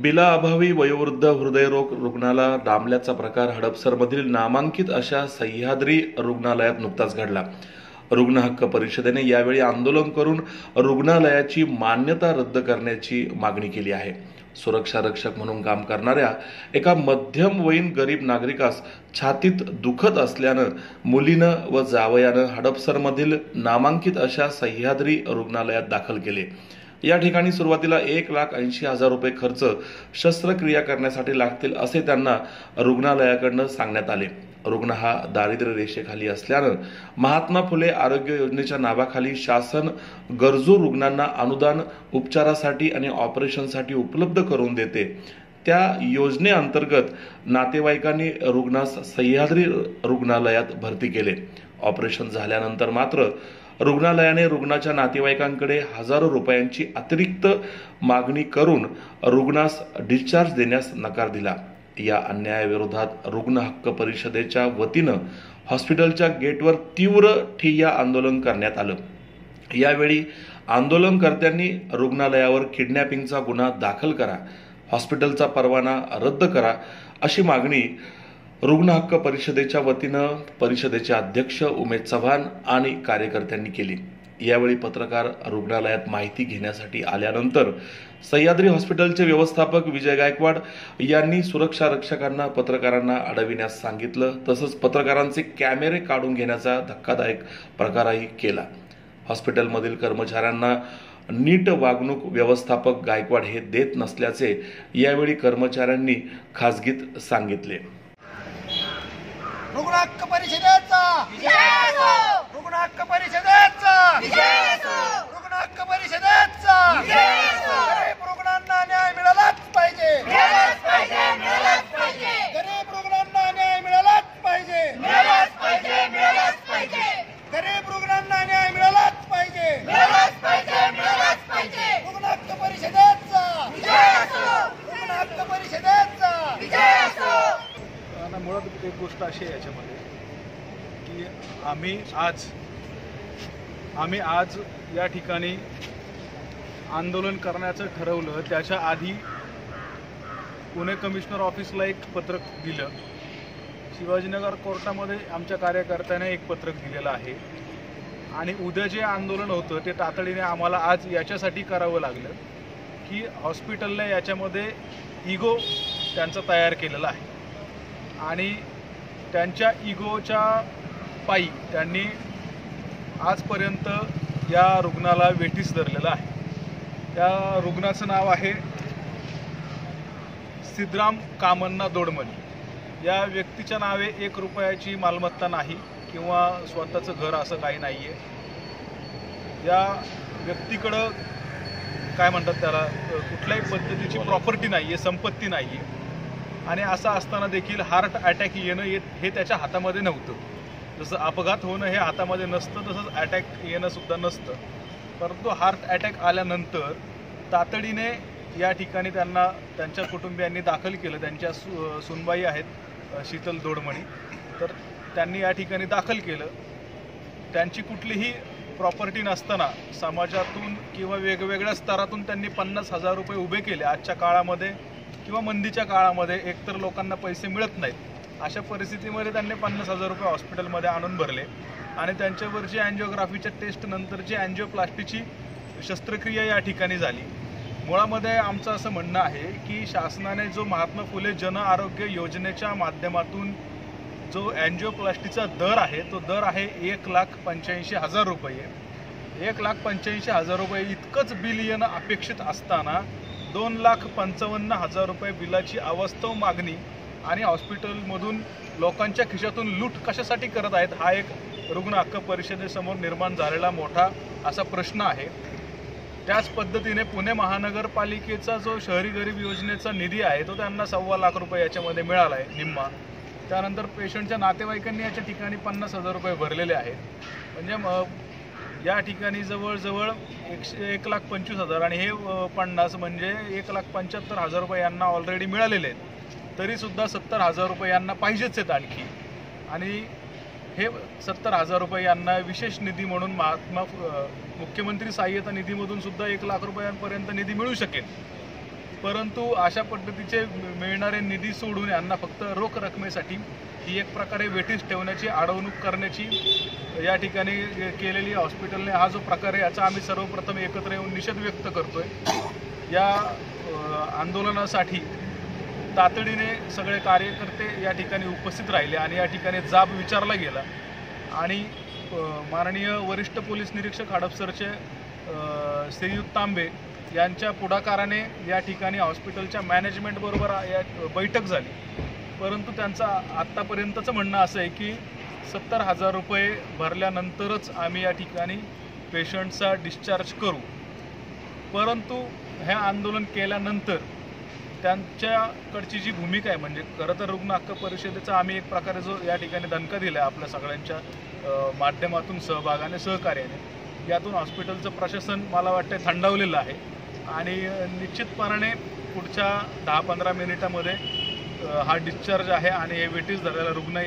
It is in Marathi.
बिलाअभावी वयोवृद्ध हृदयरोग रुग्णाला डांबल्याचा प्रकार हडपसरमधील नामांकित अशा सह्याद्री रुग्णालयात नुकताच घडला। रुग्ण हक्क परिषदेने यावेळी आंदोलन करून रुग्णालयाची मान्यता रद्द करण्याची मागणी केली आहे। सुरक्षा रक्षक म्हणून काम करणाऱ्या एका मध्यमवयीन गरीब नागरिकास छातीत दुखत असल्यानं मुलीनं व जावयानं हडपसरमधील नामांकित अशा सह्याद्री रुग्णालयात दाखल केले। या ठिकाणी सुरुवातीला 1,80,000 रुपये खर्च शस्त्रक्रिया करण्यासाठी लागतील असे त्यांना रुग्णालयाकडून सांगण्यात आले। रुग्ण हा दारिद्र्य रेषेखाली असल्यानं महात्मा फुले आरोग्य योजनेच्या नावाखाली शासन गरजू रुग्णांना अनुदान उपचारासाठी आणि ऑपरेशनसाठी उपलब्ध करून देते। त्या योजनेअंतर्गत नातेवाईकांनी रुग्णास सह्याद्री रुग्णालयात भरती केले। ऑपरेशन झाल्यानंतर मात्र रुग्णालयाने रुग्णाच्या नातेवाईकांकडे हजारो रुपयांची अतिरिक्त मागणी करून रुग्णास डिस्चार्ज देण्यास नकार दिला। या अन्यायाविरोधात रुग्ण हक्क परिषदेच्या वतीनं हॉस्पिटलच्या गेटवर तीव्र ठिय्या आंदोलन करण्यात आलं। यावेळी आंदोलनकर्त्यांनी रुग्णालयावर किडनॅपिंगचा गुन्हा दाखल करा, हॉस्पिटलचा परवाना रद्द करा अशी मागणी रुग्ण हक्क परिषदेच्या वतीनं परिषदेचे अध्यक्ष उमेश चव्हाण आणि कार्यकर्त्यांनी केली। यावेळी पत्रकार रुग्णालयात माहिती घेण्यासाठी आल्यानंतर सह्याद्री हॉस्पिटलचे व्यवस्थापक विजय गायकवाड यांनी सुरक्षा रक्षकांना पत्रकारांना अडविण्यास सांगितलं। तसंच पत्रकारांचे कॅमेरे काढून घेण्याचा धक्कादायक प्रकारही केला। हॉस्पिटलमधील कर्मचाऱ्यांना नीट वागणूक व्यवस्थापक गायकवाड हे देत नसल्याचे यावेळी कर्मचाऱ्यांनी खासगीत सांगितले। रुग्ण हक्क परिषदेचा रुग्ण हक्क परिषदेचा रुग्ण हक्क परिषदेचा गरीब रुग्णांना न्याय मिळालाच पाहिजे, गरीब रुग्णांना न्याय मिळालाच पाहिजे, गरीब रुग्णांना न्याय मिळालाच पाहिजे। रुग्ण हक्क परिषदेचा रुग्ण हक्क परिषदेचा मुळात एक गोष्ट अशी आहे याच्यामध्ये की आम्ही आज या ठिकाणी आंदोलन करण्याचं ठरवलं। त्याच्या आधी पुणे कमिशनर ऑफिसला एक पत्रक दिलं, शिवाजीनगर कोर्टामध्ये आमच्या कार्यकर्त्याने एक पत्रक दिलेलं आहे आणि उद्या जे आंदोलन होतं ते तातडीने आम्हाला आज याच्यासाठी करावं लागलं की हॉस्पिटलने याच्यामध्ये इगो त्यांचा तयार केलेला आहे आणि त्यांच्या इगोच्या पायी त्यांनी आजपर्यंत या रुग्णाला वेठीस धरलेलं आहे। त्या रुग्णाचं नाव आहे सिद्धराम कामण्णा दोडमणी। या व्यक्तीच्या नावे 1 रुपयाची मालमत्ता नाही किंवा स्वतःचं घर असं काही नाही आहे। या व्यक्तीकडं काय म्हणतात त्याला कुठल्याही पद्धतीची प्रॉपर्टी नाही आहे, संपत्ती नाही आहे आणि असं असताना देखील हार्ट अटॅक येणं हे त्याच्या हातामध्ये नव्हतं। जसं अपघात होणं हे हातामध्ये नसतं तसंच अटॅक येणं सुद्धा नसतं, परंतु हार्ट अटॅक आल्यानंतर तातडीने या ठिकाणी त्यांना त्यांच्या कुटुंबियांनी दाखल केलं। त्यांच्या सुनबाई आहेत शीतल दोडमणी, तर त्यांनी या ठिकाणी दाखल केलं। त्यांची कुठलीही प्रॉपर्टी नसताना समाजातून किंवा वेगवेगळ्या स्तरातून त्यांनी 50,000 रुपये उभे केले। आजच्या काळामध्ये किंवा मंदीच्या काळामध्ये एकतर लोकांना पैसे मिळत नाहीत, अशा परिस्थितीमध्ये त्यांनी 50,000 रुपये हॉस्पिटलमध्ये आणून भरले आणि त्यांच्यावरची अँजिओग्राफीच्या टेस्ट नंतरची अँजिओप्लास्टीची शस्त्रक्रिया या ठिकाणी झाली। मुळामध्ये आमचं असं म्हणणं आहे की शासनाने जो महात्मा फुले जन आरोग्य योजनेच्या माध्यमातून जो अँजिओप्लास्टीचा दर आहे तो दर आहे 1,85,000 रुपये। 1,85,000 रुपये इतकंच बिल येणं अपेक्षित असताना 2,55,000 रुपये बिलाची अवास्तव मागणी आणि हॉस्पिटलमधून लोकांच्या खिशातून लूट कशासाठी करत आहेत हा एक रुग्ण हक्क परिषदेसमोर निर्माण झालेला मोठा असा प्रश्न आहे। त्याच पद्धतीने पुणे महानगरपालिकेचा जो शहरी गरीब योजनेचा निधी आहे तो त्यांना 1.25 लाख रुपये याच्यामध्ये मिळाला आहे निम्मा। त्यानंतर पेशंटच्या नातेवाईकांनी याच्या ठिकाणी 50,000 रुपये भरलेले आहेत। म्हणजे या ठिकाणी जवळजवळ 1,25,000 आणि हे 50 म्हणजे 1,75,000 रुपये यांना ऑलरेडी मिळालेले आहेत। तरीसुद्धा 70,000 रुपये यांना पाहिजेच आहेत आणखी, आणि हे 70,000 रुपये यांना विशेष निधी म्हणून मुख्यमंत्री सहाय्यता निधीमधून सुद्धा 1 लाख रुपयांपर्यंत निधी मिळू शकेल। परंतु अशा पद्धतीचे मिळणारे निधी सोडून यांना फक्त रोख रकमेसाठी ही एक प्रकारे वेठीस ठेवण्याची, अडवणूक करण्याची या ठिकाणी केलेली हॉस्पिटलने हा जो प्रकार आहे याचा आम्ही सर्वप्रथम एकत्र येऊन निषेध व्यक्त करतोय. या आंदोलनासाठी तातडीने सगळे कार्यकर्ते या ठिकाणी उपस्थित राहिले आणि या ठिकाणी जाब विचारला गेला आणि माननीय वरिष्ठ पोलीस निरीक्षक हडपसरचे श्रीयुत तांबे यांच्या पुढाकाराने या ठिकाणी हॉस्पिटलच्या मॅनेजमेंटबरोबर या बैठक झाली. परंतु त्यांचं आत्तापर्यंतचं म्हणणं असं आहे की 70,000 रुपये भरल्यानंतरच आम्ही या ठिकाणी पेशंटचा डिस्चार्ज करू. परंतु हे आंदोलन केल्यानंतर त्यांच्याकडची जी भूमिका आहे, म्हणजे खरं तर रुग्ण हक्क परिषदेचा आम्ही एक प्रकारे जो या ठिकाणी दणका दिला आहे आपल्या सगळ्यांच्या माध्यमातून सहभागाने सहकार्याने, यातून हॉस्पिटलचं प्रशासन मला वाटतं थंडावलेलं आहे आणि निश्चितपणाने पुढच्या 10-15 मिनिटामध्ये हा डिस्चार्ज आहे आणि हे वेटीस धरलेला रुग्ण याची